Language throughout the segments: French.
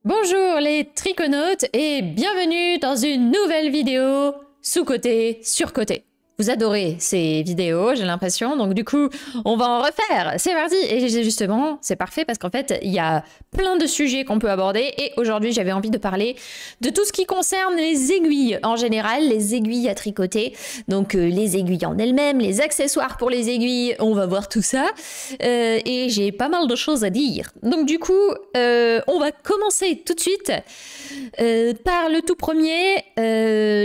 Bonjour les triconautes et bienvenue dans une nouvelle vidéo sous-côté, sur-côté. Vous adorez ces vidéos, j'ai l'impression, donc du coup, on va en refaire. C'est parti. Et justement, c'est parfait parce qu'en fait, il y a plein de sujets qu'on peut aborder et aujourd'hui, j'avais envie de parler de tout ce qui concerne les aiguilles en général, les aiguilles à tricoter. Donc les aiguilles en elles-mêmes, les accessoires pour les aiguilles, on va voir tout ça. Et j'ai pas mal de choses à dire. Donc du coup, on va commencer tout de suite par le tout premier.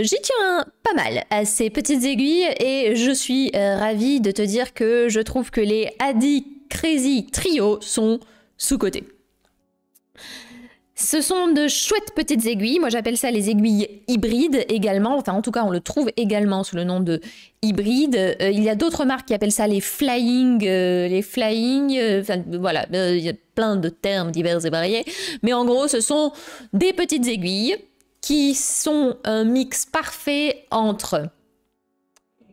J'y tiens pas mal à ces petites aiguilles. Et je suis ravie de te dire que je trouve que les Adi Crazy Trio sont sous-cotés. Ce sont de chouettes petites aiguilles, moi j'appelle ça les aiguilles hybrides également, enfin en tout cas on le trouve également sous le nom de hybride. Il y a d'autres marques qui appellent ça les flying, enfin voilà, il y a plein de termes divers et variés, mais en gros ce sont des petites aiguilles qui sont un mix parfait entre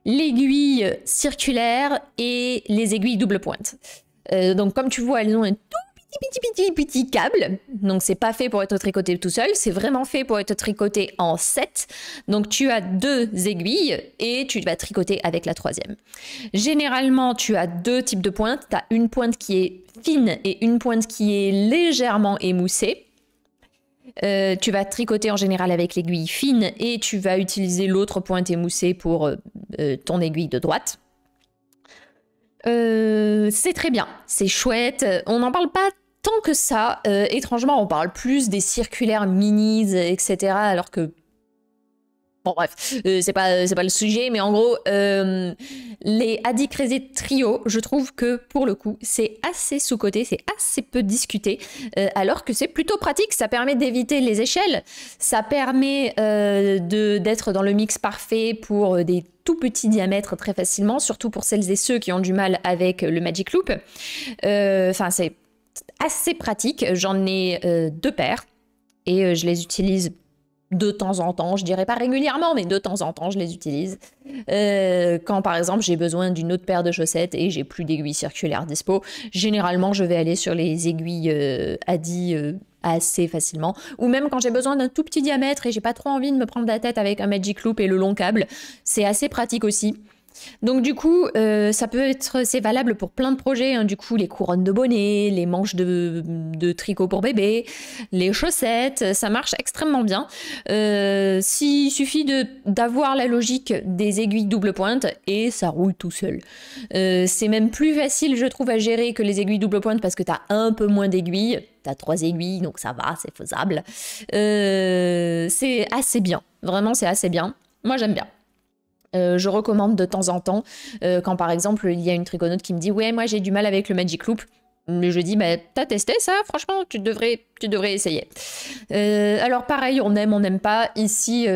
l'aiguille circulaire et les aiguilles double pointe. Donc comme tu vois, elles ont un tout petit câble. Donc c'est pas fait pour être tricoté tout seul, c'est vraiment fait pour être tricoté en 7. Donc tu as 2 aiguilles et tu vas tricoter avec la 3e. Généralement, tu as 2 types de pointes. Tu as une pointe qui est fine et une pointe qui est légèrement émoussée. Tu vas tricoter en général avec l'aiguille fine et tu vas utiliser l'autre pointe émoussée pour ton aiguille de droite. C'est très bien, c'est chouette. On n'en parle pas tant que ça. Étrangement, on parle plus des circulaires minis, etc. Alors que... Bon bref, c'est pas le sujet, mais en gros, les Adi Crazy Trio, je trouve que pour le coup, c'est assez sous-coté, c'est assez peu discuté, alors que c'est plutôt pratique, ça permet d'éviter les échelles, ça permet d'être dans le mix parfait pour des tout petits diamètres très facilement, surtout pour celles et ceux qui ont du mal avec le Magic Loop. Enfin, c'est assez pratique, j'en ai 2 paires et je les utilise de temps en temps, je dirais pas régulièrement, mais de temps en temps, je les utilise. Quand, par exemple, j'ai besoin d'une autre paire de chaussettes et j'ai plus d'aiguilles circulaires dispo, généralement, je vais aller sur les aiguilles Adi assez facilement. Ou même quand j'ai besoin d'un tout petit diamètre et j'ai pas trop envie de me prendre la tête avec un Magic Loop et le long câble, c'est assez pratique aussi. Donc du coup, c'est valable pour plein de projets, hein. Du coup, les couronnes de bonnet, les manches de tricot pour bébé, les chaussettes, ça marche extrêmement bien. Il suffit d'avoir la logique des aiguilles double pointe et ça roule tout seul. C'est même plus facile, je trouve, à gérer que les aiguilles double pointe parce que tu as un peu moins d'aiguilles. Tu as 3 aiguilles, donc ça va, c'est faisable. C'est assez bien, vraiment c'est assez bien. Moi j'aime bien. Je recommande de temps en temps, quand par exemple il y a une triconaute qui me dit « Ouais, moi j'ai du mal avec le Magic Loop », mais je dis bah, « T'as testé ça? Franchement, tu devrais essayer. » Alors pareil, on aime, on n'aime pas. Ici,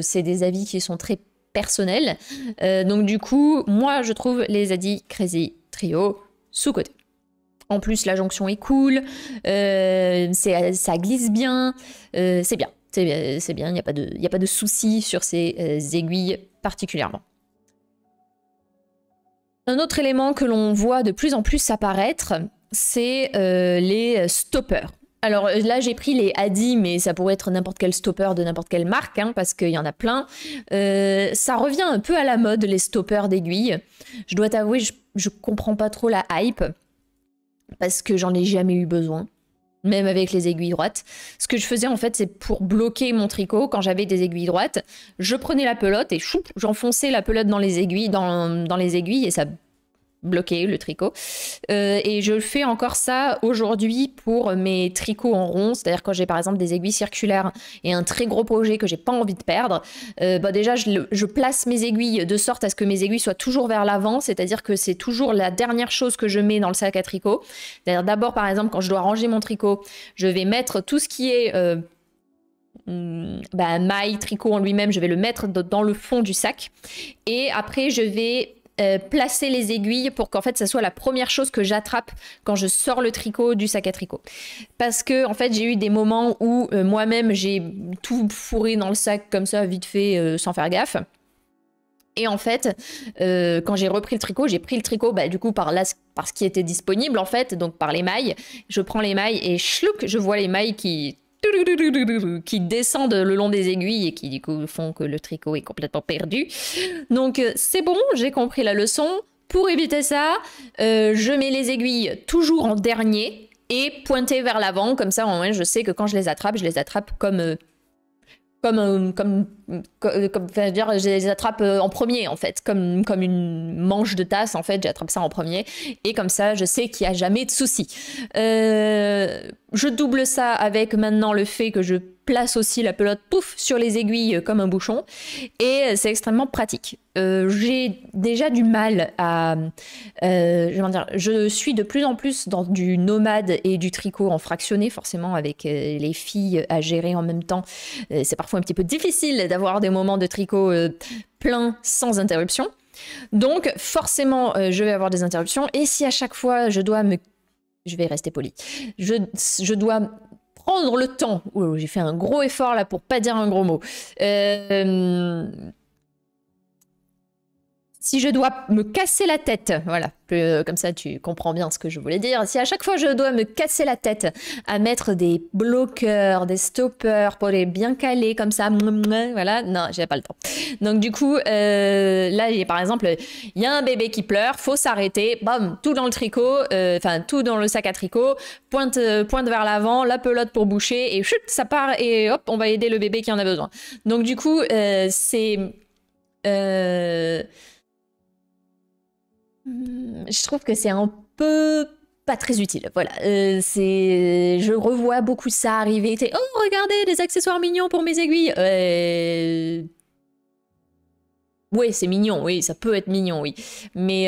c'est des avis qui sont très personnels. Donc du coup, moi je trouve les Adi Crazy Trio sous-cotés. En plus, la jonction est cool, ça glisse bien, c'est bien. C'est bien, il n'y a pas de soucis sur ces aiguilles particulièrement. Un autre élément que l'on voit de plus en plus apparaître, c'est les stoppers. Alors là, j'ai pris les Adi, mais ça pourrait être n'importe quel stopper de n'importe quelle marque, hein, parce qu'il y en a plein. Ça revient un peu à la mode, les stoppers d'aiguilles. Je dois t'avouer, je comprends pas trop la hype, parce que j'en ai jamais eu besoin. Même avec les aiguilles droites. Ce que je faisais en fait, c'est pour bloquer mon tricot, quand j'avais des aiguilles droites, je prenais la pelote et choup, j'enfonçais la pelote dans les aiguilles, dans les aiguilles et ça bloquait le tricot. Et je fais encore ça aujourd'hui pour mes tricots en rond, c'est-à-dire quand j'ai par exemple des aiguilles circulaires et un très gros projet que j'ai pas envie de perdre, déjà je place mes aiguilles de sorte à ce que mes aiguilles soient toujours vers l'avant, c'est-à-dire que c'est toujours la dernière chose que je mets dans le sac à tricot. C'est-à-dire d'abord par exemple quand je dois ranger mon tricot, je vais mettre tout ce qui est maille, tricot en lui-même, je vais le mettre dans le fond du sac et après je vais placer les aiguilles pour qu'en fait ça soit la première chose que j'attrape quand je sors le tricot du sac à tricot, parce que en fait j'ai eu des moments où moi-même j'ai tout fourré dans le sac comme ça vite fait sans faire gaffe. Et en fait, quand j'ai repris le tricot, j'ai pris le tricot du coup par ce qui était disponible en fait, donc par les mailles. Je prends les mailles et chlouc, je vois les mailles qui qui descendent le long des aiguilles et qui du coup font que le tricot est complètement perdu. Donc c'est bon, j'ai compris la leçon. Pour éviter ça, je mets les aiguilles toujours en dernier et pointées vers l'avant. Comme ça, au moins, je sais que quand je les attrape comme enfin, dire, je les attrape en premier en fait, comme une manche de tasse en fait, j'attrape ça en premier et comme ça je sais qu'il n'y a jamais de souci. Je double ça avec maintenant le fait que je place aussi la pelote pouf sur les aiguilles comme un bouchon et c'est extrêmement pratique. J'ai déjà du mal à je suis de plus en plus dans du nomade et du tricot en fractionné forcément avec les filles à gérer en même temps. C'est parfois un petit peu difficile d'avoir des moments de tricot plein sans interruption. Donc forcément je vais avoir des interruptions et si à chaque fois je vais rester poli, je dois prendre le temps, j'ai fait un gros effort là pour pas dire un gros mot, si je dois me casser la tête, voilà, comme ça tu comprends bien ce que je voulais dire, si à chaque fois je dois me casser la tête à mettre des bloqueurs, des stoppers pour les bien caler comme ça, voilà, non, j'ai pas le temps. Donc du coup, là, par exemple, il y a un bébé qui pleure, faut s'arrêter, bam, tout dans le tricot, enfin tout dans le sac à tricot, pointe vers l'avant, la pelote pour boucher, et chut, ça part, et hop, on va aider le bébé qui en a besoin. Donc du coup, je trouve que c'est un peu pas très utile, voilà. Je revois beaucoup ça arriver. Oh, regardez, des accessoires mignons pour mes aiguilles. Oui, c'est mignon, oui, ça peut être mignon, oui. Mais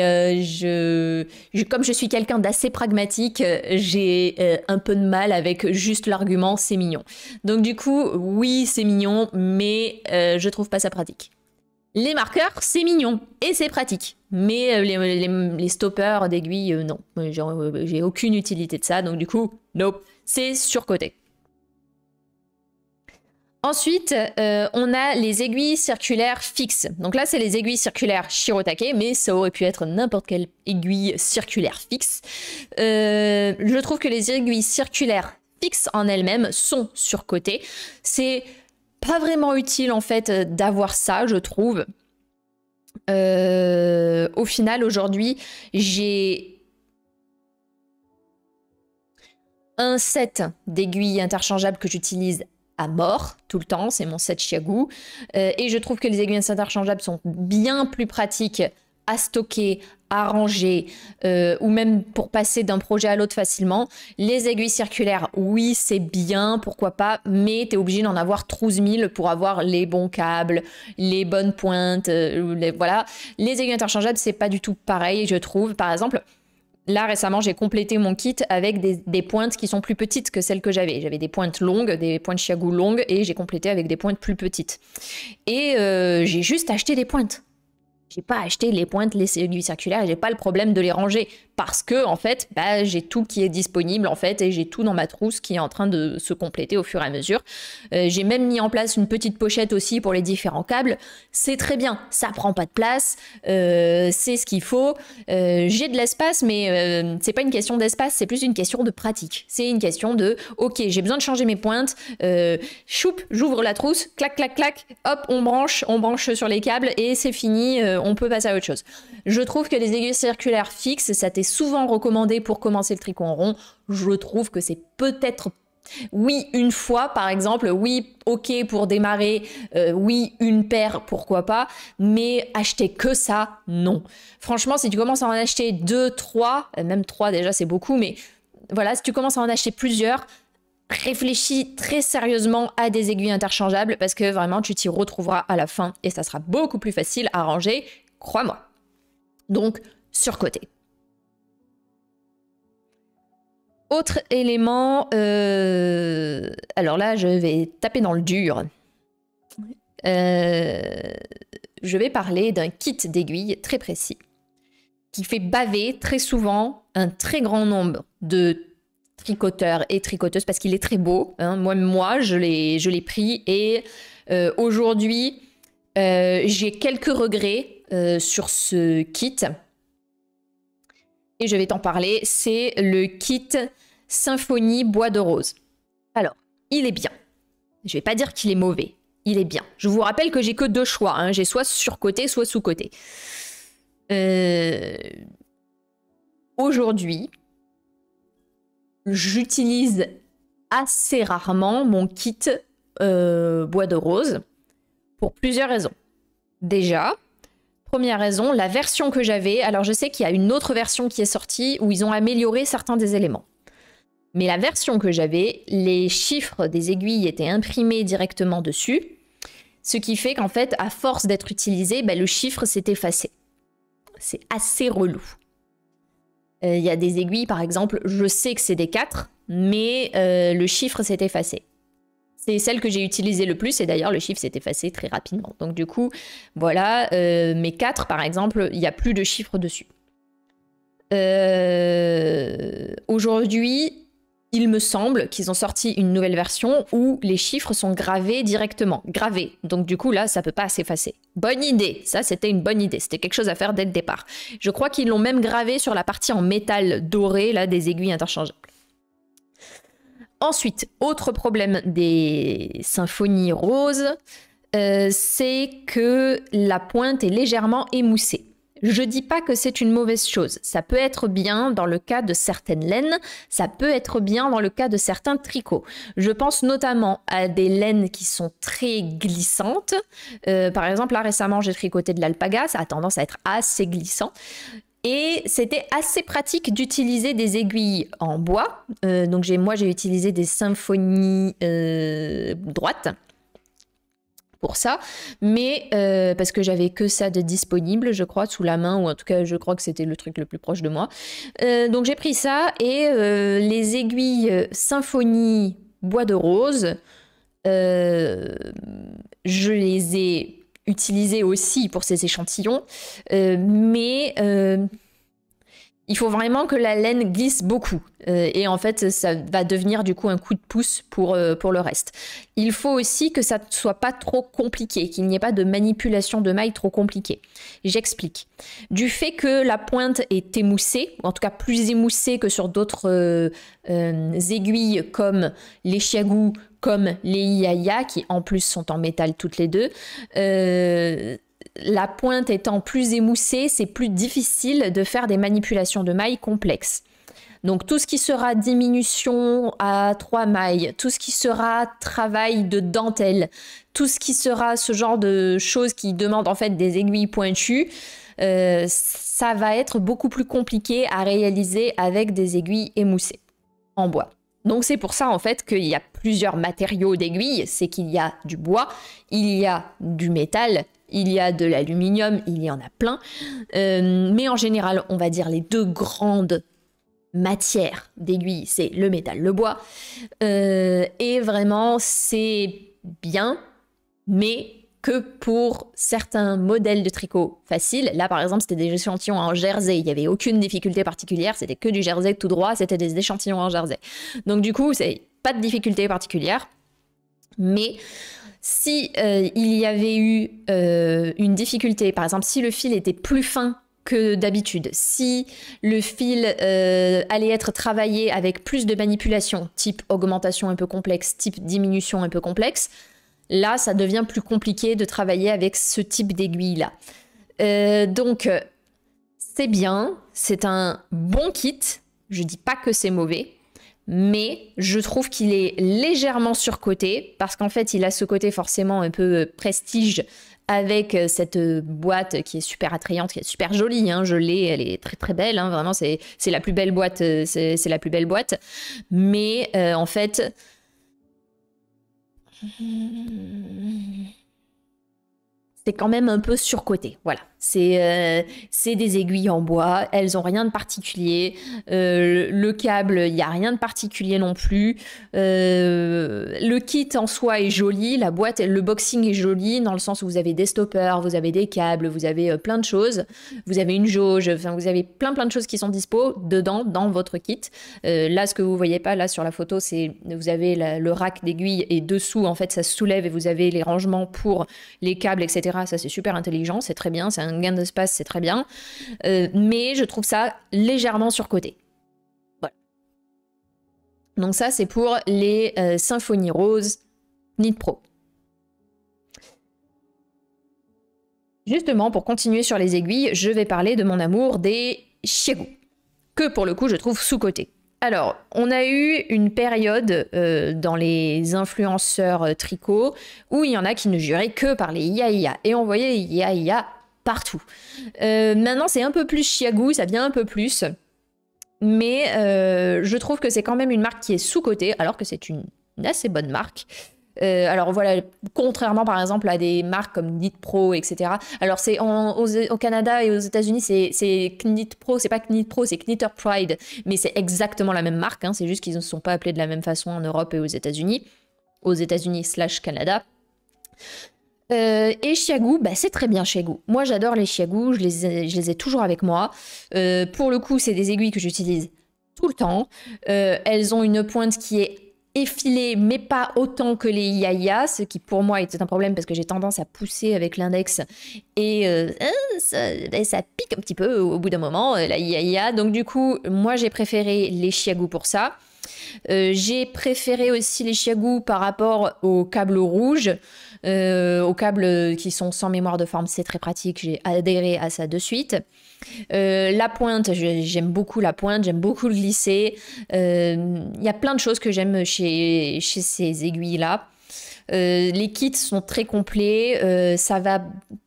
comme je suis quelqu'un d'assez pragmatique, j'ai un peu de mal avec juste l'argument c'est mignon. Donc du coup, oui, c'est mignon, mais je trouve pas ça pratique. Les marqueurs, c'est mignon et c'est pratique. Mais les stoppers d'aiguilles, non. J'ai aucune utilité de ça, donc du coup, nope, c'est surcoté. Ensuite, on a les aiguilles circulaires fixes. Donc là, c'est les aiguilles circulaires Shirotake, mais ça aurait pu être n'importe quelle aiguille circulaire fixe. Je trouve que les aiguilles circulaires fixes en elles-mêmes sont surcotées. C'est pas vraiment utile en fait d'avoir ça, je trouve. Au final, aujourd'hui, j'ai un set d'aiguilles interchangeables que j'utilise à mort tout le temps, c'est mon set Chiagu, et je trouve que les aiguilles interchangeables sont bien plus pratiques à stocker, à ranger, ou même pour passer d'un projet à l'autre facilement. Les aiguilles circulaires, oui, c'est bien, pourquoi pas, mais tu es obligé d'en avoir 12 000 pour avoir les bons câbles, les bonnes pointes, voilà. Les aiguilles interchangeables, c'est pas du tout pareil, je trouve. Par exemple, là, récemment, j'ai complété mon kit avec des pointes qui sont plus petites que celles que j'avais. J'avais des pointes longues, des pointes Chiagu longues, et j'ai complété avec des pointes plus petites. Et j'ai juste acheté des pointes. J'ai pas acheté les pointes, les aiguilles circulaires, et j'ai pas le problème de les ranger parce que en fait, bah, j'ai tout qui est disponible en fait et j'ai tout dans ma trousse qui est en train de se compléter au fur et à mesure. J'ai même mis en place une petite pochette aussi pour les différents câbles. C'est très bien, ça prend pas de place, c'est ce qu'il faut. J'ai de l'espace, mais c'est pas une question d'espace, c'est plus une question de pratique. C'est une question de, ok, j'ai besoin de changer mes pointes, choup, j'ouvre la trousse, clac, clac, clac, hop, on branche sur les câbles et c'est fini. On peut passer à autre chose. Je trouve que les aiguilles circulaires fixes, ça t'est souvent recommandé pour commencer le tricot en rond. Je trouve que c'est peut-être, oui, une fois par exemple, oui, ok pour démarrer, oui, une paire, pourquoi pas, mais acheter que ça, non. Franchement, si tu commences à en acheter 2, 3, même 3 déjà c'est beaucoup, mais voilà, si tu commences à en acheter plusieurs, réfléchis très sérieusement à des aiguilles interchangeables parce que vraiment tu t'y retrouveras à la fin et ça sera beaucoup plus facile à ranger, crois-moi. Donc, surcoté. Autre élément, alors là je vais taper dans le dur. Je vais parler d'un kit d'aiguilles très précis qui fait baver très souvent un très grand nombre de tricoteurs et tricoteuses parce qu'il est très beau. Hein. Moi, je l'ai pris et aujourd'hui, j'ai quelques regrets sur ce kit. Et je vais t'en parler. C'est le kit Symphonie Bois de Rose. Alors, il est bien. Je vais pas dire qu'il est mauvais. Il est bien. Je vous rappelle que j'ai que 2 choix. Hein. J'ai soit sur-côté, soit sous-côté. Aujourd'hui, j'utilise assez rarement mon kit bois de rose pour plusieurs raisons. Déjà, première raison, la version que j'avais, alors je sais qu'il y a une autre version qui est sortie où ils ont amélioré certains des éléments. Mais la version que j'avais, les chiffres des aiguilles étaient imprimés directement dessus, ce qui fait qu'en fait, à force d'être utilisé, le chiffre s'est effacé. C'est assez relou. Il y a des aiguilles, par exemple, je sais que c'est des 4, mais le chiffre s'est effacé. C'est celle que j'ai utilisée le plus, et d'ailleurs, le chiffre s'est effacé très rapidement. Donc du coup, voilà, mes 4, par exemple, il n'y a plus de chiffre dessus. Aujourd'hui, il me semble qu'ils ont sorti une nouvelle version où les chiffres sont gravés directement. Gravés. Donc du coup, là, ça peut pas s'effacer. Bonne idée. Ça, c'était une bonne idée. C'était quelque chose à faire dès le départ. Je crois qu'ils l'ont même gravé sur la partie en métal doré, là, des aiguilles interchangeables. Ensuite, autre problème des symphonies roses, c'est que la pointe est légèrement émoussée. Je dis pas que c'est une mauvaise chose. Ça peut être bien dans le cas de certaines laines, ça peut être bien dans le cas de certains tricots. Je pense notamment à des laines qui sont très glissantes. Par exemple, là récemment, j'ai tricoté de l'alpaga, ça a tendance à être assez glissant. Et c'était assez pratique d'utiliser des aiguilles en bois. Donc moi, j'ai utilisé des symphonies droites pour ça, mais parce que j'avais que ça de disponible, je crois, sous la main, ou en tout cas, je crois que c'était le truc le plus proche de moi. Donc j'ai pris ça, et les aiguilles Symphonie bois de rose, je les ai utilisées aussi pour ces échantillons, mais il faut vraiment que la laine glisse beaucoup. Et en fait, ça va devenir du coup un coup de pouce pour le reste. Il faut aussi que ça ne soit pas trop compliqué, qu'il n'y ait pas de manipulation de maille trop compliquée. J'explique. Du fait que la pointe est émoussée, ou en tout cas plus émoussée que sur d'autres aiguilles comme les chiagous, comme les Iaya, qui en plus sont en métal toutes les deux, la pointe étant plus émoussée, c'est plus difficile de faire des manipulations de mailles complexes. Donc tout ce qui sera diminution à 3 mailles, tout ce qui sera travail de dentelle, tout ce qui sera ce genre de choses qui demandent en fait des aiguilles pointues, ça va être beaucoup plus compliqué à réaliser avec des aiguilles émoussées en bois. Donc c'est pour ça en fait qu'il y a plusieurs matériaux d'aiguilles, c'est qu'il y a du bois, il y a du métal, il y a de l'aluminium, il y en a plein. Mais en général, on va dire les 2 grandes matières d'aiguilles, c'est le métal, le bois. Et vraiment, c'est bien, mais que pour certains modèles de tricot faciles. Là, par exemple, c'était des échantillons en jersey. Il n'y avait aucune difficulté particulière. C'était que du jersey tout droit. C'était des échantillons en jersey. Donc du coup, c'est pas de difficulté particulière. Mais si il y avait eu une difficulté, par exemple, si le fil était plus fin que d'habitude, si le fil allait être travaillé avec plus de manipulation, type augmentation un peu complexe, type diminution un peu complexe, là, ça devient plus compliqué de travailler avec ce type d'aiguille-là. Donc, c'est bien, c'est un bon kit. Je dis pas que c'est mauvais, mais je trouve qu'il est légèrement surcoté parce qu'en fait, il a ce côté forcément un peu prestige avec cette boîte qui est super attrayante, qui est super jolie. Hein, je l'ai, elle est très très belle. Hein, vraiment, c'est la plus belle boîte. C'est la plus belle boîte. Mais en fait, c'est quand même un peu surcoté. Voilà, c'est des aiguilles en bois, elles ont rien de particulier. Le câble, il n'y a rien de particulier non plus. Le kit en soi est joli, la boîte, le boxing est joli dans le sens où vous avez des stoppers, vous avez des câbles, vous avez plein de choses. Vous avez une jauge, enfin vous avez plein de choses qui sont dispo dedans, dans votre kit. Là, ce que vous voyez pas là sur la photo, c'est vous avez le rack d'aiguilles et dessous, en fait, ça se soulève et vous avez les rangements pour les câbles, etc. Ça, c'est super intelligent, c'est très bien, c'est un gain d'espace, c'est très bien. Mais je trouve ça légèrement surcoté. Voilà. Donc ça, c'est pour les Symphony Rose Knit Pro. Justement, pour continuer sur les aiguilles, je vais parler de mon amour des Chiago, que pour le coup, je trouve sous-coté. Alors, on a eu une période dans les influenceurs tricot où il y en a qui ne juraient que par les Iaia, et on voyait les Iaia partout. Maintenant, c'est un peu plus Chiago, ça vient un peu plus, mais je trouve que c'est quand même une marque qui est sous-cotée, alors que c'est une assez bonne marque. Alors voilà, contrairement par exemple à des marques comme Knit Pro, etc. Alors c'est au Canada et aux États-Unis, c'est Knit Pro, c'est pas Knit Pro, c'est Knitter Pride, mais c'est exactement la même marque, hein, c'est juste qu'ils ne sont pas appelés de la même façon en Europe et aux États-Unis / Canada. Et Chiago, bah, c'est très bien Chiago. Moi j'adore les Chiago, je les ai toujours avec moi. Pour le coup, c'est des aiguilles que j'utilise tout le temps. Elles ont une pointe qui est effilée, mais pas autant que les Iaia, ce qui pour moi était un problème parce que j'ai tendance à pousser avec l'index et ça pique un petit peu au bout d'un moment, la Iaia. Donc du coup, moi j'ai préféré les Chiago pour ça. J'ai préféré aussi les Chiago par rapport aux câbles rouges, aux câbles qui sont sans mémoire de forme, c'est très pratique, j'ai adhéré à ça de suite. La pointe, j'aime beaucoup la pointe, j'aime beaucoup le glisser. Il y a plein de choses que j'aime chez ces aiguilles-là. Les kits sont très complets, ça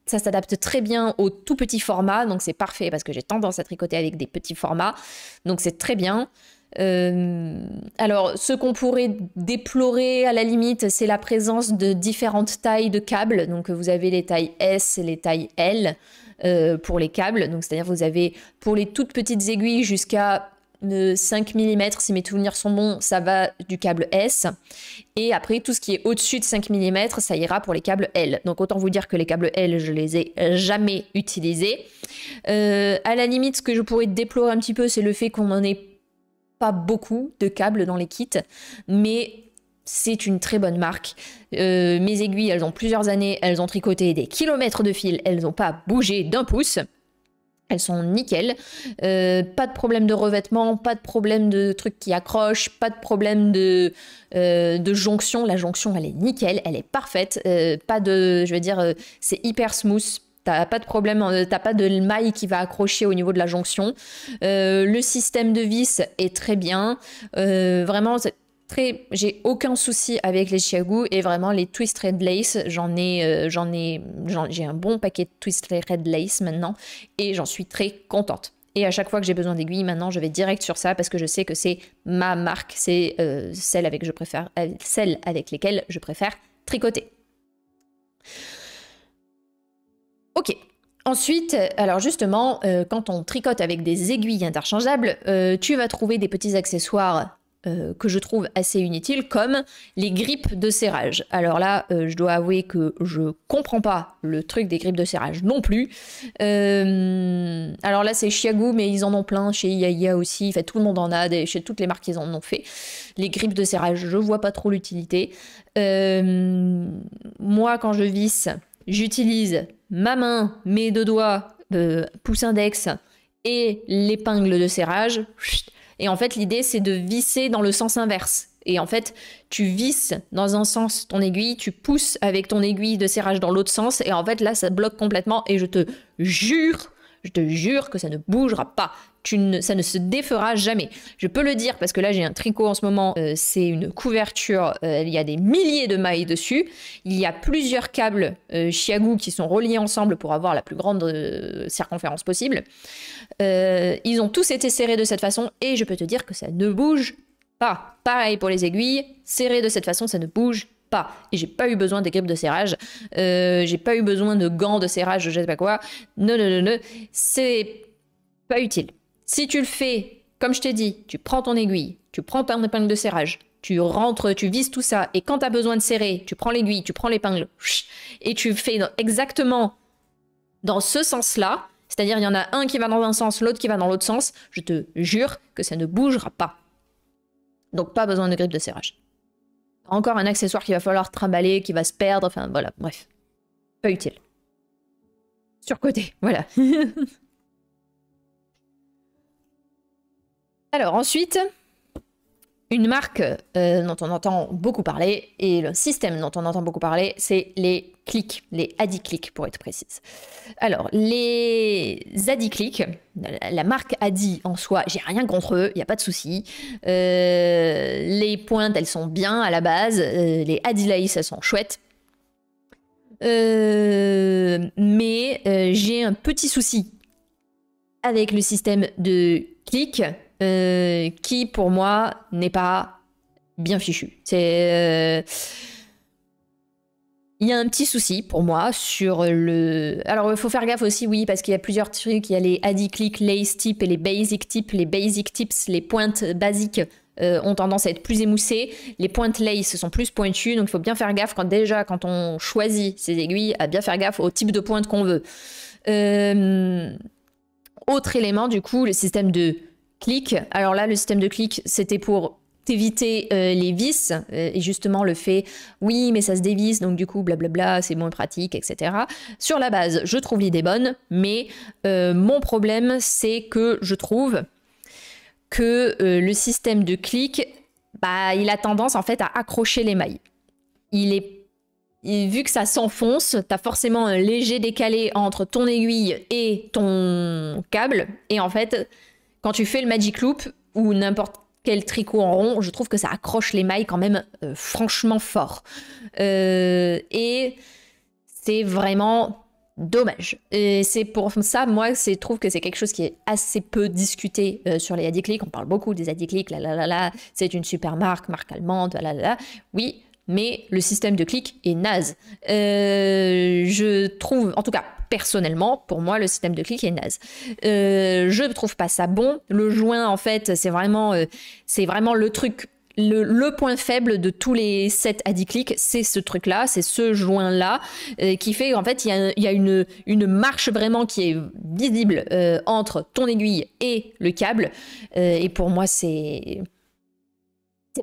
s'adapte très bien aux tout petits formats, donc c'est parfait parce que j'ai tendance à tricoter avec des petits formats, donc c'est très bien. Alors, ce qu'on pourrait déplorer à la limite, c'est la présence de différentes tailles de câbles. Donc, vous avez les tailles S et les tailles L pour les câbles. Donc, c'est-à-dire vous avez pour les toutes petites aiguilles jusqu'à 5 mm, si mes souvenirs sont bons, ça va du câble S. Et après, tout ce qui est au-dessus de 5 mm, ça ira pour les câbles L. Donc, autant vous dire que les câbles L, je les ai jamais utilisés. À la limite, ce que je pourrais déplorer un petit peu, c'est le fait qu'on en ait pas beaucoup de câbles dans les kits, mais c'est une très bonne marque. Mes aiguilles, elles ont plusieurs années, elles ont tricoté des kilomètres de fil, elles n'ont pas bougé d'un pouce. Elles sont nickel. Pas de problème de revêtement, pas de problème de trucs qui accrochent, pas de problème de jonction. La jonction, elle est nickel, elle est parfaite. Pas de, je veux dire, c'est hyper smooth. T'as pas de problème, t'as pas de maille qui va accrocher au niveau de la jonction. Le système de vis est très bien. Vraiment, j'ai aucun souci avec les Chiago et vraiment les Twist Red Lace, j'ai un bon paquet de Twist Red Lace maintenant et j'en suis très contente. Et à chaque fois que j'ai besoin d'aiguilles, maintenant, je vais direct sur ça parce que je sais que c'est ma marque, c'est celle avec lesquelles je préfère tricoter. Ok. Ensuite, alors justement, quand on tricote avec des aiguilles interchangeables, tu vas trouver des petits accessoires que je trouve assez inutiles, comme les grippes de serrage. Alors là, je dois avouer que je comprends pas le truc des grippes de serrage non plus. Alors là, c'est Chiago, mais ils en ont plein, chez Iaia aussi, en fait, tout le monde en a, chez toutes les marques, ils en ont fait. Les grippes de serrage, je vois pas trop l'utilité. Moi, quand je visse, j'utilise ma main, mes deux doigts, pouce index et l'épingle de serrage. Et en fait, l'idée, c'est de visser dans le sens inverse. Et en fait, tu visses dans un sens ton aiguille, tu pousses avec ton aiguille de serrage dans l'autre sens. Et en fait, là, ça bloque complètement. Et je te jure que ça ne bougera pas. Ça ne se défera jamais. Je peux le dire parce que là, j'ai un tricot en ce moment. C'est une couverture. Il y a des milliers de mailles dessus. Il y a plusieurs câbles Chiago qui sont reliés ensemble pour avoir la plus grande circonférence possible. Ils ont tous été serrés de cette façon et je peux te dire que ça ne bouge pas. Pareil pour les aiguilles. Serrées de cette façon, ça ne bouge pas. Et j'ai pas eu besoin des grippes de serrage. J'ai pas eu besoin de gants de serrage, je sais pas quoi. Non. C'est pas utile. Si tu le fais, comme je t'ai dit, tu prends ton aiguille, tu prends ton épingle de serrage, tu rentres, tu vises tout ça, et quand tu as besoin de serrer, tu prends l'aiguille, tu prends l'épingle, et tu fais exactement dans ce sens-là, c'est-à-dire il y en a un qui va dans un sens, l'autre qui va dans l'autre sens, je te jure que ça ne bougera pas. Donc pas besoin de grippe de serrage. Encore un accessoire qu'il va falloir trimballer, qui va se perdre, enfin voilà, bref. Pas utile. Surcoté, voilà. Alors ensuite, Une marque dont on entend beaucoup parler et le système dont on entend beaucoup parler, c'est les clics, les Adiclick pour être précise. Alors, les Adiclick, la marque Adi en soi, j'ai rien contre eux, il n'y a pas de souci. Les pointes, elles sont bien à la base, les Adilace, elles sont chouettes. Mais j'ai un petit souci avec le système de clics qui, pour moi, n'est pas bien fichu. C'est... Il y a un petit souci pour moi sur le... Alors, il faut faire gaffe aussi, oui, parce qu'il y a plusieurs trucs. Il y a les Adiclick, Lace Tips et les Basic Tips. Les Basic Tips, les pointes basiques, ont tendance à être plus émoussées. Les pointes Lace sont plus pointues, donc il faut bien faire gaffe quand on choisit ces aiguilles, à bien faire gaffe au type de pointe qu'on veut. Autre élément, du coup, le système de clic. Alors là, le système de clic, c'était pour éviter les vis et justement le fait, oui, mais ça se dévisse, donc du coup, blablabla, c'est moins pratique, etc. Sur la base, je trouve l'idée bonne, mais mon problème, c'est que je trouve que le système de clic, bah, il a tendance en fait à accrocher les mailles. Vu que ça s'enfonce, t'as forcément un léger décalé entre ton aiguille et ton câble. Et en fait, quand tu fais le Magic Loop ou n'importe quel tricot en rond, je trouve que ça accroche les mailles quand même franchement fort. Et c'est vraiment dommage. Et c'est pour ça, moi, je trouve que c'est quelque chose qui est assez peu discuté sur les Adiclick. On parle beaucoup des Adiclick, c'est une super marque allemande, oui, mais le système de clic est naze. Je trouve, en tout cas, personnellement, pour moi, le système de clic est naze. Je ne trouve pas ça bon. Le joint, en fait, c'est vraiment le truc, le point faible de tous les sets Adiclick, c'est ce truc-là, c'est ce joint-là, qui fait qu'en fait, il y a une marche vraiment qui est visible entre ton aiguille et le câble. Et pour moi, c'est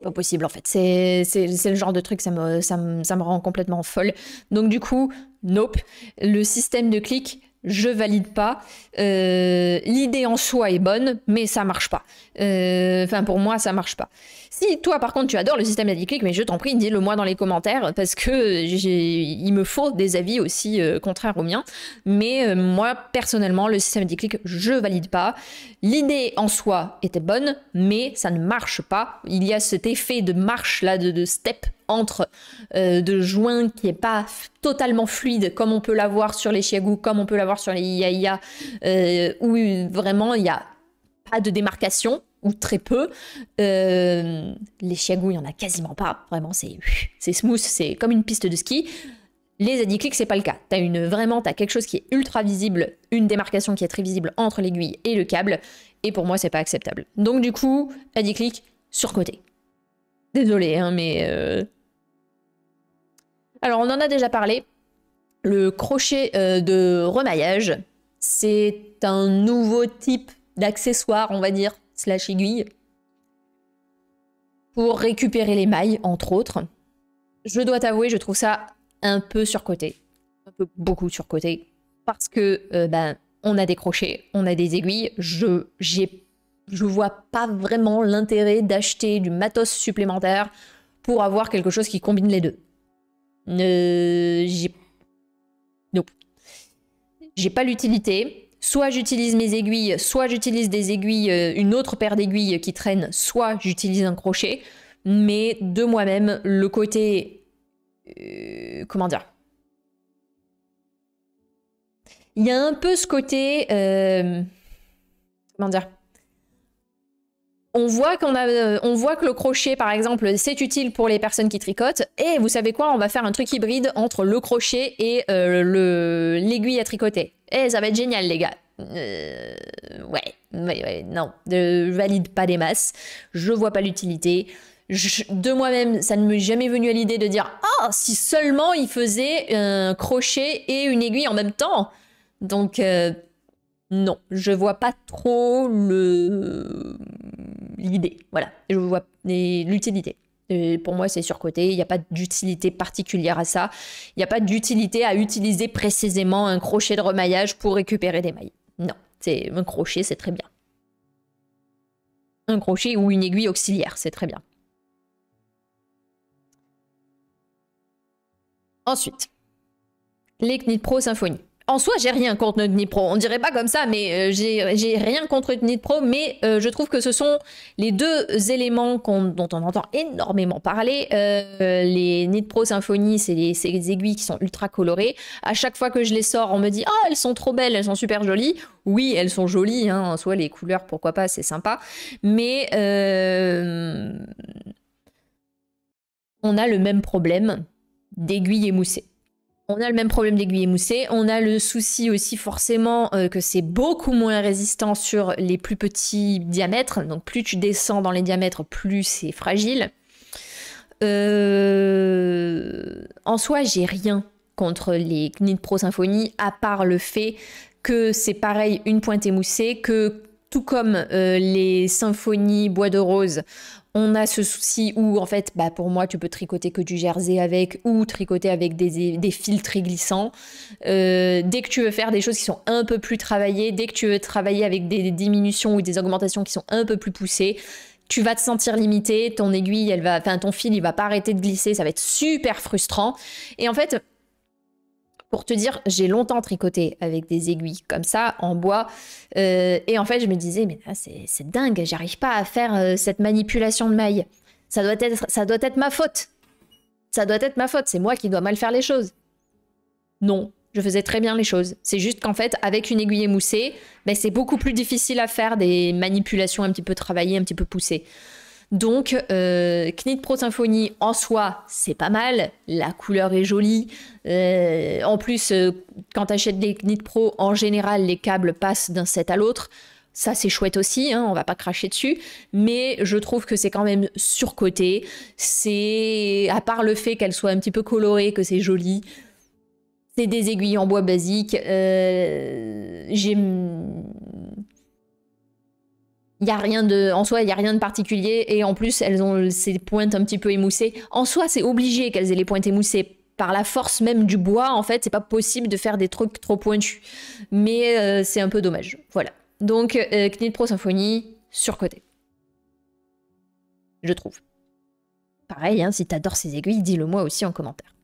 pas possible en fait, c'est le genre de truc, ça me rend complètement folle. Donc du coup, nope, le système de clic, je valide pas. L'idée en soi est bonne, mais ça marche pas. Enfin, pour moi, ça marche pas. Si toi, par contre, tu adores le système Adiclick, mais je t'en prie, dis-le moi dans les commentaires, parce que il me faut des avis aussi contraires aux miens. Mais moi, personnellement, le système Adiclick, je valide pas. L'idée en soi était bonne, mais ça ne marche pas. Il y a cet effet de marche là, de step entre de joints qui est pas totalement fluide comme on peut l'avoir sur les Xiaogu, comme on peut l'avoir sur les Yaya, où vraiment il n'y a pas de démarcation ou très peu. Les Xiaogu, il n'y en a quasiment pas. Vraiment, c'est smooth, c'est comme une piste de ski. Les Adiclick, c'est pas le cas. T'as quelque chose qui est ultra visible, une démarcation qui est très visible entre l'aiguille et le câble, et pour moi, c'est pas acceptable. Donc du coup, Adiclick, surcoté. Désolée, hein, mais... Alors, on en a déjà parlé. Le crochet de remaillage, c'est un nouveau type d'accessoire, on va dire, slash aiguille, pour récupérer les mailles, entre autres. Je dois t'avouer, je trouve ça un peu surcoté. Un peu beaucoup surcoté. Parce que, on a des crochets, on a des aiguilles. Je vois pas vraiment l'intérêt d'acheter du matos supplémentaire pour avoir quelque chose qui combine les deux. Nope. J'ai pas l'utilité. Soit j'utilise mes aiguilles, soit j'utilise des aiguilles, une autre paire d'aiguilles qui traîne, soit j'utilise un crochet. Mais de moi-même, le côté... comment dire? Il y a un peu ce côté... comment dire? On voit que le crochet, par exemple, c'est utile pour les personnes qui tricotent. Et vous savez quoi? On va faire un truc hybride entre le crochet et l'aiguille à tricoter. Et ça va être génial, les gars. Ouais, non. Je valide pas des masses. Je vois pas l'utilité. De moi-même, ça ne m'est jamais venu à l'idée de dire « Ah, si seulement il faisait un crochet et une aiguille en même temps !» Donc... non, je vois pas trop l'idée. Voilà, je vois l'utilité. Pour moi, c'est surcoté. Il n'y a pas d'utilité particulière à ça. Il n'y a pas d'utilité à utiliser précisément un crochet de remaillage pour récupérer des mailles. Non, un crochet, c'est très bien. Un crochet ou une aiguille auxiliaire, c'est très bien. Ensuite, les Knit Pro Symfony. En soi, j'ai rien contre notre Knit Pro. On dirait pas comme ça, mais j'ai rien contre notre Knit Pro, mais je trouve que ce sont les deux éléments dont on entend énormément parler. Les Knit Pro Symfony, c'est les aiguilles qui sont ultra colorées. À chaque fois que je les sors, on me dit « Ah, elles sont trop belles, elles sont super jolies ». Oui, elles sont jolies, hein. En soi, les couleurs, pourquoi pas, c'est sympa. Mais on a le même problème d'aiguilles émoussées. On a le même problème d'aiguille émoussée. On a le souci aussi forcément que c'est beaucoup moins résistant sur les plus petits diamètres. Donc plus tu descends dans les diamètres, plus c'est fragile. En soi, j'ai rien contre les Knit Pro Symfony, à part le fait que c'est pareil, une pointe émoussée, que tout comme les Symfony Bois de Rose, on a ce souci où, en fait, bah, pour moi, tu peux tricoter que du jersey avec ou tricoter avec des fils très glissants. Dès que tu veux faire des choses qui sont un peu plus travaillées, dès que tu veux travailler avec des diminutions ou des augmentations qui sont un peu plus poussées, tu vas te sentir limité, ton aiguille, ton fil, il va pas arrêter de glisser, ça va être super frustrant. Et en fait, pour te dire, j'ai longtemps tricoté avec des aiguilles comme ça, en bois. Et en fait, je me disais, mais là, c'est dingue, j'arrive pas à faire cette manipulation de maille. Ça doit être ma faute. Ça doit être ma faute, c'est moi qui dois mal faire les choses. Non, je faisais très bien les choses. C'est juste qu'en fait, avec une aiguille émoussée, ben, c'est beaucoup plus difficile à faire des manipulations un petit peu travaillées, un petit peu poussées. Donc, Knit Pro Symfony, en soi, c'est pas mal. La couleur est jolie. En plus, quand tu achètes des Knit Pro, en général, les câbles passent d'un set à l'autre. Ça, c'est chouette aussi, hein, on va pas cracher dessus. Mais je trouve que c'est quand même surcoté. C'est, à part le fait qu'elle soit un petit peu colorée, que c'est joli, c'est des aiguilles en bois basique. En soi, il n'y a rien de particulier. Et en plus, elles ont ces pointes un petit peu émoussées. En soi, c'est obligé qu'elles aient les pointes émoussées. Par la force même du bois, en fait, c'est pas possible de faire des trucs trop pointus. Mais c'est un peu dommage. Voilà. Donc, Knit Pro Symfony, surcoté. Je trouve. Pareil, hein, si t'adores ces aiguilles, dis-le moi aussi en commentaire.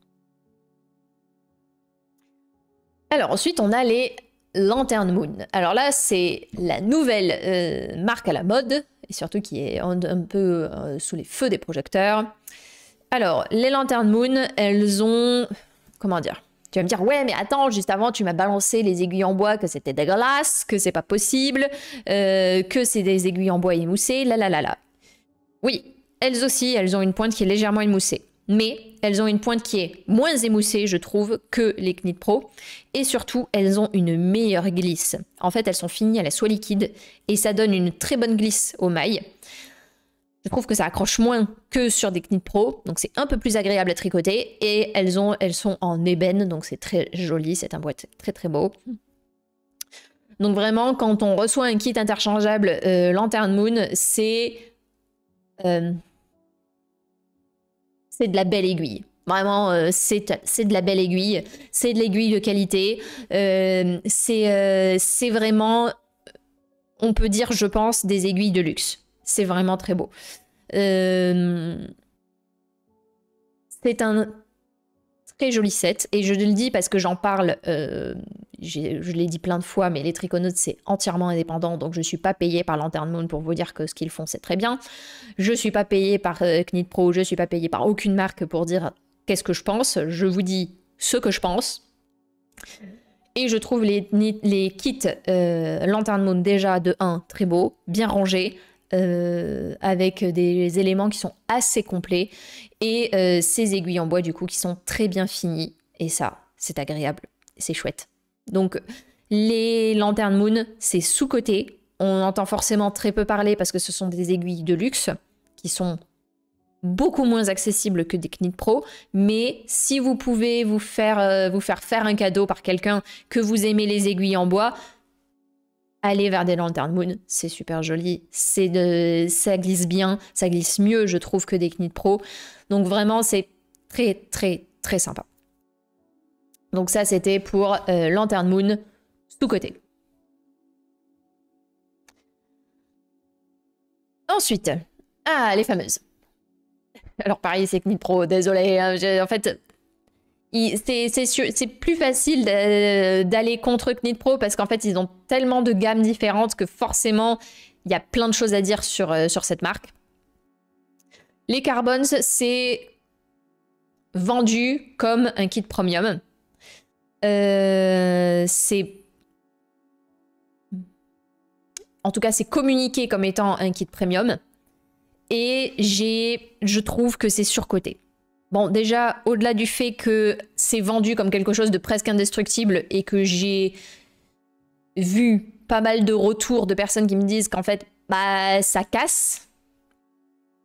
Alors, ensuite, on a les Lantern Moon. Alors là, c'est la nouvelle marque à la mode, et surtout qui est un peu sous les feux des projecteurs. Alors, les Lantern Moon, elles ont... Comment dire? Tu vas me dire, ouais, mais attends, juste avant, tu m'as balancé les aiguilles en bois, que c'était dégueulasse, que c'est pas possible, que c'est des aiguilles en bois émoussées, là. Oui, elles aussi, elles ont une pointe qui est légèrement émoussée. Mais elles ont une pointe qui est moins émoussée, je trouve, que les Knit Pro. Et surtout, elles ont une meilleure glisse. En fait, elles sont finies à la soie liquide et ça donne une très bonne glisse aux mailles. Je trouve que ça accroche moins que sur des Knit Pro, donc c'est un peu plus agréable à tricoter. Et elles sont en ébène, donc c'est très joli, c'est un boîte très très beau. Donc vraiment, quand on reçoit un kit interchangeable Lantern Moon, c'est de la belle aiguille. Vraiment, c'est de la belle aiguille. C'est de l'aiguille de qualité. C'est vraiment, on peut dire, je pense, des aiguilles de luxe. C'est vraiment très beau. C'est un très joli set. Et je le dis parce que j'en parle, je l'ai dit plein de fois, mais les Triconautes, c'est entièrement indépendant. Donc, je ne suis pas payée par Lantern Moon pour vous dire que ce qu'ils font, c'est très bien. Je ne suis pas payée par Knit Pro. Je ne suis pas payée par aucune marque pour dire qu'est-ce que je pense. Je vous dis ce que je pense. Et je trouve les kits Lantern Moon déjà de 1 très beaux, bien rangés, avec des éléments qui sont assez complets et ces aiguilles en bois du coup qui sont très bien finies. Et ça, c'est agréable, c'est chouette. Donc les Lantern Moon, c'est sous-coté. On entend forcément très peu parler parce que ce sont des aiguilles de luxe qui sont beaucoup moins accessibles que des Knit Pro, mais si vous pouvez vous faire un cadeau par quelqu'un que vous aimez les aiguilles en bois, allez vers des Lantern Moon, c'est super joli, ça glisse bien, ça glisse mieux je trouve que des Knit Pro, donc vraiment c'est très très très sympa. Donc ça c'était pour Lantern Moon sous-côté. Ensuite, les fameuses. Alors pareil, c'est Knit Pro, désolé. En fait, C'est plus facile d'aller contre Knitpro parce qu'en fait, ils ont tellement de gammes différentes que forcément, il y a plein de choses à dire sur cette marque. Les Carbons, c'est vendu comme un kit premium. En tout cas, c'est communiqué comme étant un kit premium. Et je trouve que c'est surcoté. Bon, déjà, au-delà du fait que c'est vendu comme quelque chose de presque indestructible et que j'ai vu pas mal de retours de personnes qui me disent qu'en fait, bah, ça casse.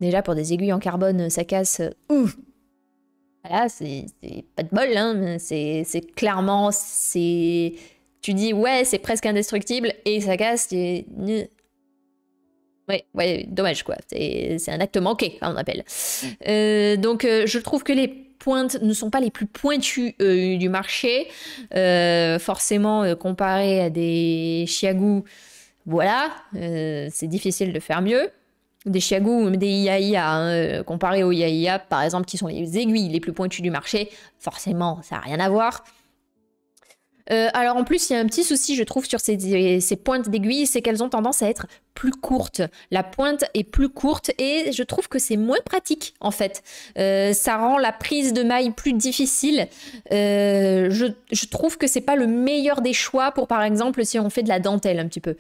Déjà, pour des aiguilles en carbone, ça casse. Voilà, c'est pas de bol, hein. C'est clairement, tu dis, ouais, c'est presque indestructible et ça casse. Ouais, dommage quoi. C'est un acte manqué, on appelle. Donc, je trouve que les pointes ne sont pas les plus pointues du marché. Forcément, comparé à des Chiagu, voilà, c'est difficile de faire mieux. Des Chiagu ou des IAIA, hein, comparé aux IAIA, par exemple, qui sont les aiguilles les plus pointues du marché, forcément, ça n'a rien à voir. Alors en plus, il y a un petit souci, je trouve, sur ces pointes d'aiguille, c'est qu'elles ont tendance à être plus courtes. La pointe est plus courte et je trouve que c'est moins pratique, en fait. Ça rend la prise de maille plus difficile. Je trouve que c'est pas le meilleur des choix pour, par exemple, si on fait de la dentelle un petit peu.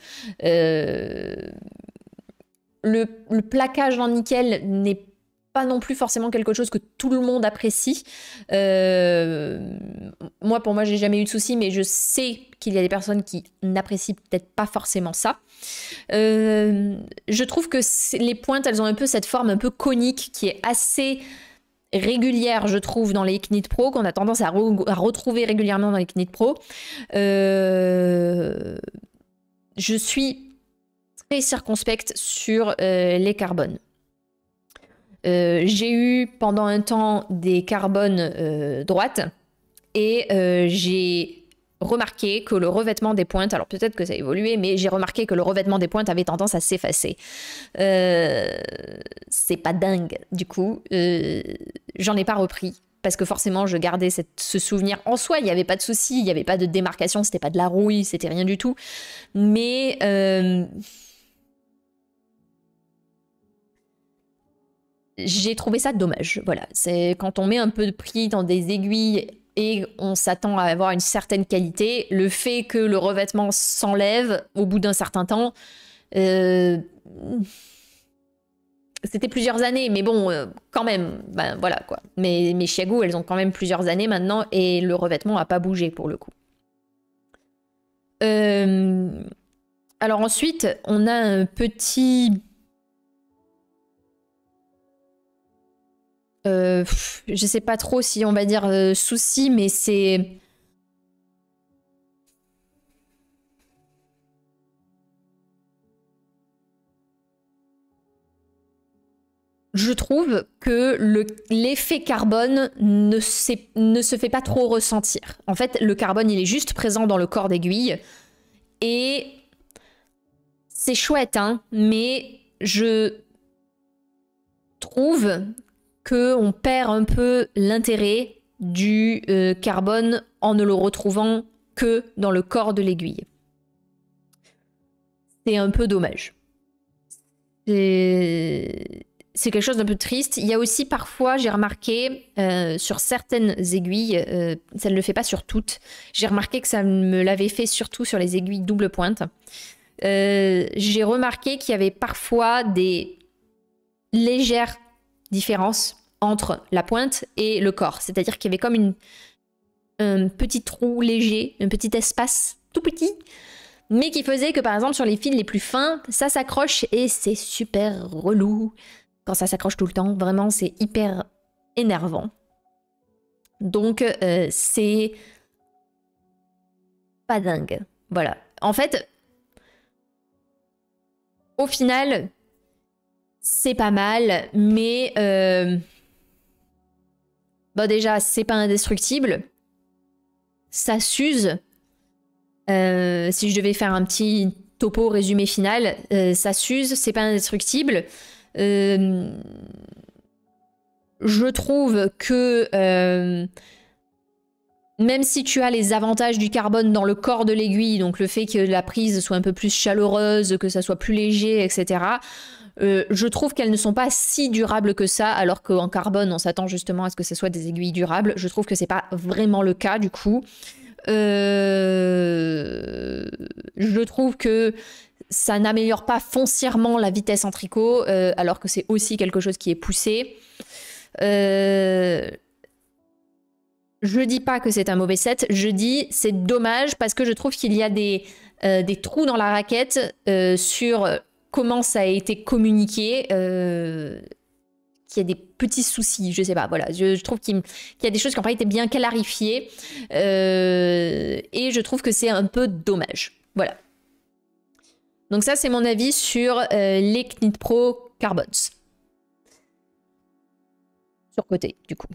Le plaquage en nickel n'est pas non plus forcément quelque chose que tout le monde apprécie. Pour moi, j'ai jamais eu de soucis, mais je sais qu'il y a des personnes qui n'apprécient peut-être pas forcément ça. Je trouve que les pointes, elles ont un peu cette forme un peu conique qui est assez régulière, je trouve, dans les Knitpro, qu'on a tendance à retrouver régulièrement dans les Knitpro. Je suis très circonspecte sur les carbones. J'ai eu pendant un temps des carbones droites et j'ai remarqué que le revêtement des pointes, alors peut-être que ça a évolué, mais j'ai remarqué que le revêtement des pointes avait tendance à s'effacer. C'est pas dingue, du coup. J'en ai pas repris. Parce que forcément, je gardais ce souvenir. En soi, il n'y avait pas de souci, il n'y avait pas de démarcation, c'était pas de la rouille, c'était rien du tout. Mais j'ai trouvé ça dommage. Voilà, c'est quand on met un peu de prix dans des aiguilles et on s'attend à avoir une certaine qualité, le fait que le revêtement s'enlève au bout d'un certain temps, c'était plusieurs années, mais bon, quand même, ben voilà quoi. Mais mes Chiagu, elles ont quand même plusieurs années maintenant et le revêtement n'a pas bougé pour le coup. Alors ensuite, on a un petit... je sais pas trop si on va dire souci, mais c'est... Je trouve que l'effet carbone ne se fait pas trop ressentir. En fait, le carbone, il est juste présent dans le corps d'aiguille. Et c'est chouette, hein, mais je trouve qu'on perd un peu l'intérêt du carbone en ne le retrouvant que dans le corps de l'aiguille. C'est un peu dommage. C'est quelque chose d'un peu triste. Il y a aussi parfois, j'ai remarqué, sur certaines aiguilles, ça ne le fait pas sur toutes, j'ai remarqué que ça me l'avait fait surtout sur les aiguilles double pointe. J'ai remarqué qu'il y avait parfois des légères différences entre la pointe et le corps. C'est-à-dire qu'il y avait comme un petit trou léger, un petit espace tout petit, mais qui faisait que par exemple sur les fils les plus fins, ça s'accroche et c'est super relou. Quand ça s'accroche tout le temps, vraiment c'est hyper énervant. Donc c'est pas dingue. Voilà. En fait, au final, c'est pas mal, mais bon déjà, c'est pas indestructible. Ça s'use. Si je devais faire un petit topo résumé final, ça s'use, c'est pas indestructible. Je trouve que même si tu as les avantages du carbone dans le corps de l'aiguille, donc le fait que la prise soit un peu plus chaleureuse, que ça soit plus léger, etc., je trouve qu'elles ne sont pas si durables que ça, alors qu'en carbone, on s'attend justement à ce que ce soit des aiguilles durables. Je trouve que c'est pas vraiment le cas du coup. Je trouve que ça n'améliore pas foncièrement la vitesse en tricot, alors que c'est aussi quelque chose qui est poussé. Je dis pas que c'est un mauvais set, je dis c'est dommage parce que je trouve qu'il y a des trous dans la raquette sur comment ça a été communiqué, qu'il y a des petits soucis, je sais pas, voilà. Je trouve qu'il y a des choses qui n'ont pas été bien clarifiées et je trouve que c'est un peu dommage. Voilà. Donc ça, c'est mon avis sur les Knit-Pro Carbons. Surcoté, du coup.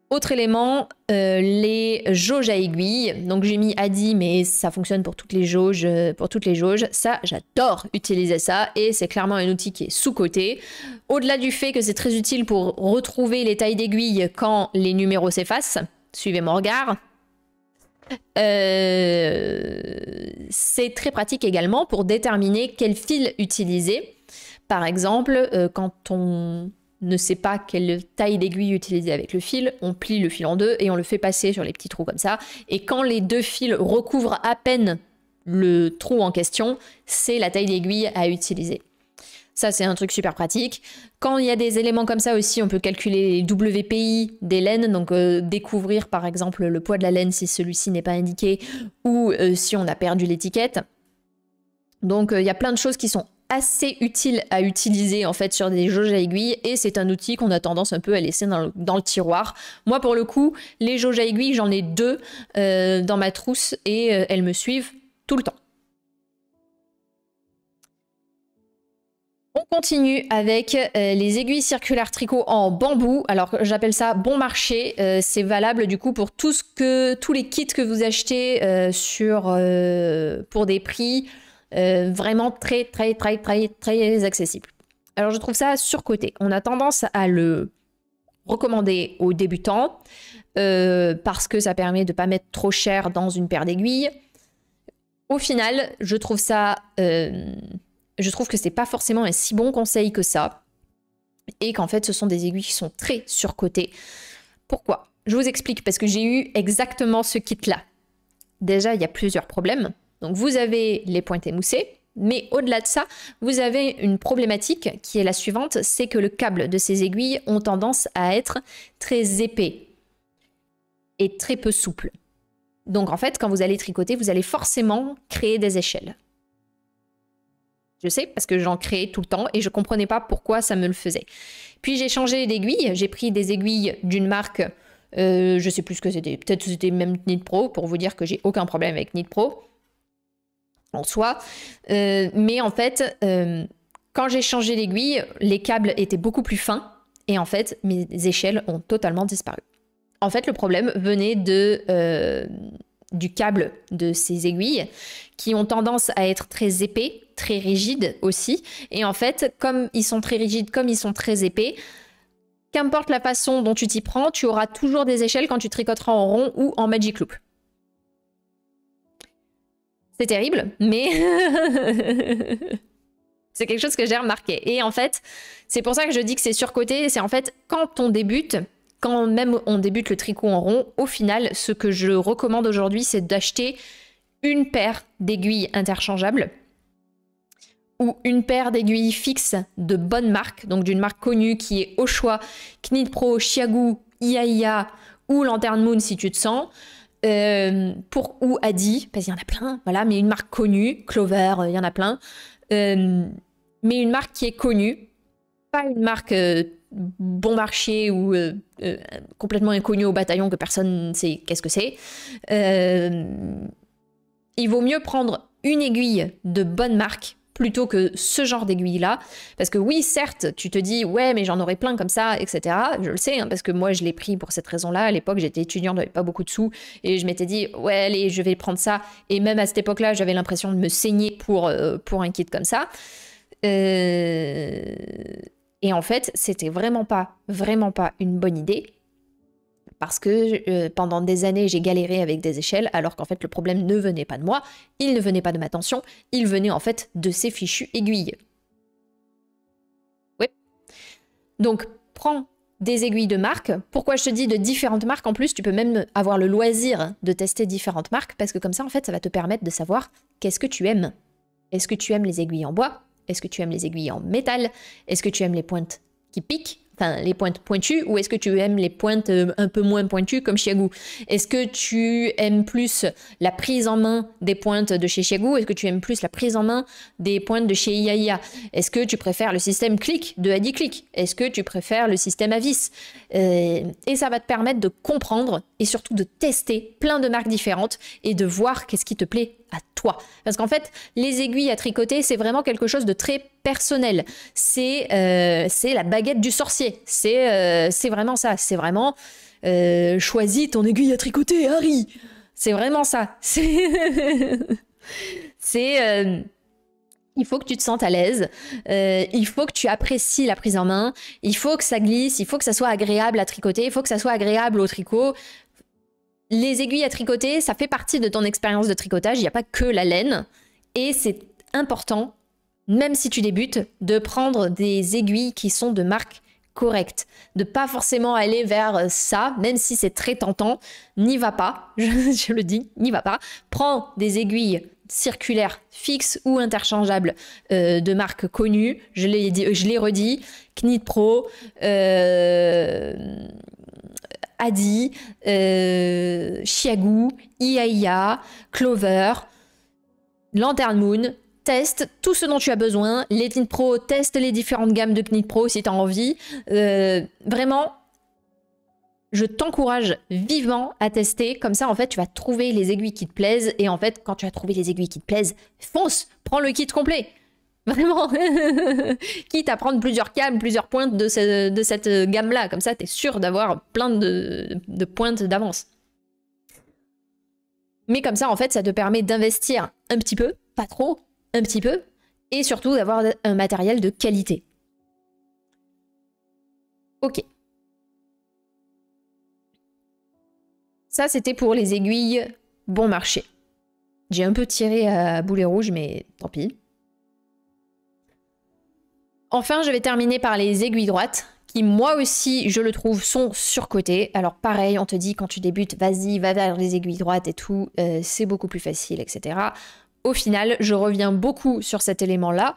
Autre élément, les jauges à aiguilles. Donc j'ai mis Adi, mais ça fonctionne pour toutes les jauges. Ça, j'adore utiliser ça et c'est clairement un outil qui est sous-coté. Au-delà du fait que c'est très utile pour retrouver les tailles d'aiguilles quand les numéros s'effacent, suivez mon regard. C'est très pratique également pour déterminer quel fil utiliser. Par exemple, quand on ne sait pas quelle taille d'aiguille utiliser avec le fil, on plie le fil en deux et on le fait passer sur les petits trous comme ça. Et quand les deux fils recouvrent à peine le trou en question, c'est la taille d'aiguille à utiliser. Ça, c'est un truc super pratique. Quand il y a des éléments comme ça aussi, on peut calculer les WPI des laines, donc découvrir par exemple le poids de la laine si celui-ci n'est pas indiqué ou si on a perdu l'étiquette. Donc il y a plein de choses qui sont assez utiles à utiliser en fait sur des jauges à aiguilles et c'est un outil qu'on a tendance un peu à laisser dans le tiroir. Moi pour le coup, les jauges à aiguilles, j'en ai deux dans ma trousse et elles me suivent tout le temps. On continue avec les aiguilles circulaires tricot en bambou. Alors j'appelle ça bon marché. C'est valable du coup pour tous les kits que vous achetez pour des prix vraiment très accessibles. Alors je trouve ça surcoté. On a tendance à le recommander aux débutants parce que ça permet de ne pas mettre trop cher dans une paire d'aiguilles. Au final, je trouve que c'est pas forcément un si bon conseil que ça et qu'en fait ce sont des aiguilles qui sont très surcotées. Pourquoi? Je vous explique parce que j'ai eu exactement ce kit là. Déjà il y a plusieurs problèmes. Donc vous avez les pointes émoussées, mais au-delà de ça, vous avez une problématique qui est la suivante, c'est que le câble de ces aiguilles ont tendance à être très épais et très peu souple. Donc en fait, quand vous allez tricoter, vous allez forcément créer des échelles. Je sais parce que j'en créais tout le temps et je comprenais pas pourquoi ça me le faisait. Puis j'ai changé d'aiguille, j'ai pris des aiguilles d'une marque, je sais plus ce que c'était, peut-être que c'était même Knit-Pro pour vous dire que j'ai aucun problème avec Knit-Pro en soi. Mais en fait, quand j'ai changé d'aiguille, les câbles étaient beaucoup plus fins et en fait, mes échelles ont totalement disparu. En fait, le problème venait du câble de ces aiguilles qui ont tendance à être très épais, très rigides aussi. Et en fait, comme ils sont très rigides, comme ils sont très épais, qu'importe la façon dont tu t'y prends, tu auras toujours des échelles quand tu tricoteras en rond ou en magic loop. C'est terrible, mais c'est quelque chose que j'ai remarqué. Et en fait, c'est pour ça que je dis que c'est surcoté. C'est en fait, quand on débute, quand même on débute le tricot en rond, au final, ce que je recommande aujourd'hui, c'est d'acheter une paire d'aiguilles interchangeables ou une paire d'aiguilles fixes de bonne marque, donc d'une marque connue qui est au choix Knit-Pro, Chiagu, Iaia ou Lantern Moon si tu te sens, ou Adi, parce qu'il y en a plein, voilà, mais une marque connue, Clover, il y en a plein, mais une marque qui est connue, pas une marque bon marché ou complètement inconnue au bataillon que personne ne sait qu'est-ce que c'est. Il vaut mieux prendre une aiguille de bonne marque plutôt que ce genre d'aiguille-là. Parce que oui, certes, tu te dis, ouais, mais j'en aurais plein comme ça, etc. Je le sais, hein, parce que moi, je l'ai pris pour cette raison-là. À l'époque, j'étais étudiante, j'avais pas beaucoup de sous. Et je m'étais dit, ouais, allez, je vais prendre ça. Et même à cette époque-là, j'avais l'impression de me saigner pour un kit comme ça. Et en fait, c'était vraiment pas une bonne idée. Parce que pendant des années, j'ai galéré avec des échelles, alors qu'en fait, le problème ne venait pas de moi, il ne venait pas de ma tension, il venait en fait de ces fichues aiguilles. Oui. Donc, prends des aiguilles de marque. Pourquoi je te dis de différentes marques? En plus, tu peux même avoir le loisir de tester différentes marques, parce que comme ça, en fait, ça va te permettre de savoir qu'est-ce que tu aimes. Est-ce que tu aimes les aiguilles en bois? Est-ce que tu aimes les aiguilles en métal? Est-ce que tu aimes les pointes qui piquent? Enfin, les pointes pointues, ou est-ce que tu aimes les pointes un peu moins pointues comme Chiagou? Est-ce que tu aimes plus la prise en main des pointes de chez Chiagou? Est-ce que tu aimes plus la prise en main des pointes de chez Iaia? Est-ce que tu préfères le système clic de Adiclick? Est-ce que tu préfères le système à vis? Et ça va te permettre de comprendre et surtout de tester plein de marques différentes et de voir qu'est-ce qui te plaît à toi. Parce qu'en fait, les aiguilles à tricoter, c'est vraiment quelque chose de très personnel. C'est la baguette du sorcier. C'est vraiment ça. C'est vraiment choisis ton aiguille à tricoter, Harry. C'est vraiment ça. Il faut que tu te sentes à l'aise, il faut que tu apprécies la prise en main, il faut que ça glisse, il faut que ça soit agréable à tricoter, il faut que ça soit agréable au tricot. Les aiguilles à tricoter, ça fait partie de ton expérience de tricotage, il n'y a pas que la laine. Et c'est important, même si tu débutes, de prendre des aiguilles qui sont de marque correcte. De pas forcément aller vers ça, même si c'est très tentant, n'y va pas, je le dis, n'y va pas. Prends des aiguilles circulaires fixes ou interchangeables de marques connues, je l'ai redit, Knit Pro, Adi, Chiagou, Iaia, Clover, Lantern Moon. Teste tout ce dont tu as besoin. Les Knit Pro, teste les différentes gammes de Knit Pro si tu as envie. Vraiment, je t'encourage vivement à tester. Comme ça, en fait, tu vas trouver les aiguilles qui te plaisent. Et en fait, quand tu as trouvé les aiguilles qui te plaisent, fonce, prends le kit complet. Vraiment. Quitte à prendre plusieurs gammes, plusieurs pointes de cette gamme-là. Comme ça, tu es sûr d'avoir plein de pointes d'avance. Mais comme ça, en fait, ça te permet d'investir un petit peu, pas trop, un petit peu, et surtout d'avoir un matériel de qualité. Ok. Ça, c'était pour les aiguilles bon marché. J'ai un peu tiré à boulet rouge, mais tant pis. Enfin, je vais terminer par les aiguilles droites, qui moi aussi, je le trouve, sont surcotées. Alors pareil, on te dit quand tu débutes, vas-y, va vers les aiguilles droites et tout, c'est beaucoup plus facile, etc. Au final, je reviens beaucoup sur cet élément-là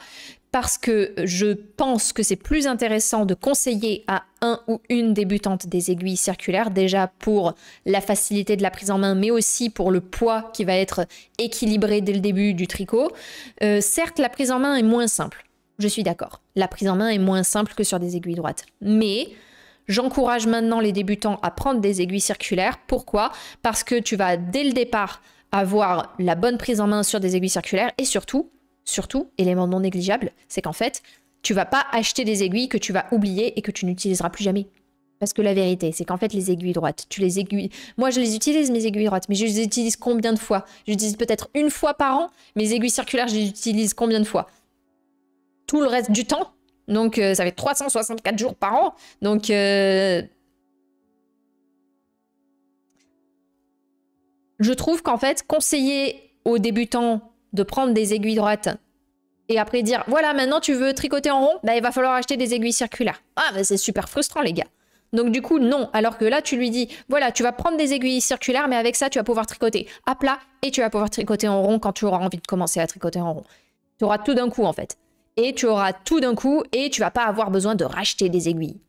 parce que je pense que c'est plus intéressant de conseiller à un ou une débutante des aiguilles circulaires, déjà pour la facilité de la prise en main, mais aussi pour le poids qui va être équilibré dès le début du tricot. Certes, la prise en main est moins simple, je suis d'accord. La prise en main est moins simple que sur des aiguilles droites, mais j'encourage maintenant les débutants à prendre des aiguilles circulaires. Pourquoi? Parce que tu vas, dès le départ, avoir la bonne prise en main sur des aiguilles circulaires et surtout, élément non négligeable, c'est qu'en fait, tu vas pas acheter des aiguilles que tu vas oublier et que tu n'utiliseras plus jamais. Parce que la vérité, c'est qu'en fait, les aiguilles droites, moi, je les utilise, mes aiguilles droites, mais je les utilise combien de fois? J'utilise peut-être une fois par an. Mes aiguilles circulaires, je les utilise combien de fois? Tout le reste du temps. Donc, ça fait 364 jours par an. Donc, je trouve qu'en fait, conseiller aux débutants de prendre des aiguilles droites et après dire, voilà, maintenant tu veux tricoter en rond, bah, il va falloir acheter des aiguilles circulaires. Ah, bah, c'est super frustrant, les gars. Donc du coup, non. Alors que là, tu lui dis, voilà, tu vas prendre des aiguilles circulaires, mais avec ça, tu vas pouvoir tricoter à plat et tu vas pouvoir tricoter en rond quand tu auras envie de commencer à tricoter en rond. Tu auras tout d'un coup, en fait. Et tu auras tout d'un coup et tu vas pas avoir besoin de racheter des aiguilles.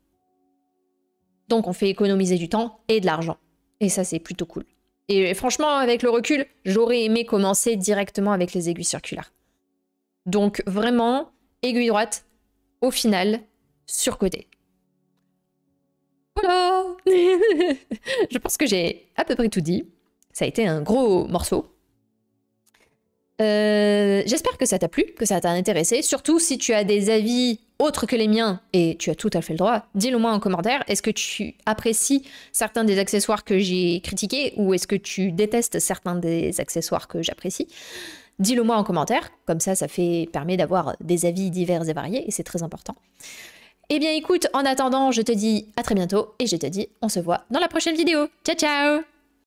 Donc on fait économiser du temps et de l'argent. Et ça, c'est plutôt cool. Et franchement, avec le recul, j'aurais aimé commencer directement avec les aiguilles circulaires. Donc vraiment, aiguille droite, au final, surcotée. Voilà. Je pense que j'ai à peu près tout dit. Ça a été un gros morceau. J'espère que ça t'a plu, que ça t'a intéressé. Surtout si tu as des avis autres que les miens, et tu as tout à fait le droit, dis-le moi en commentaire. Est-ce que tu apprécies certains des accessoires que j'ai critiqués ou est-ce que tu détestes certains des accessoires que j'apprécie? Dis-le moi en commentaire, comme ça permet d'avoir des avis divers et variés et c'est très important. Eh bien écoute, en attendant, je te dis à très bientôt et je te dis on se voit dans la prochaine vidéo. Ciao ciao!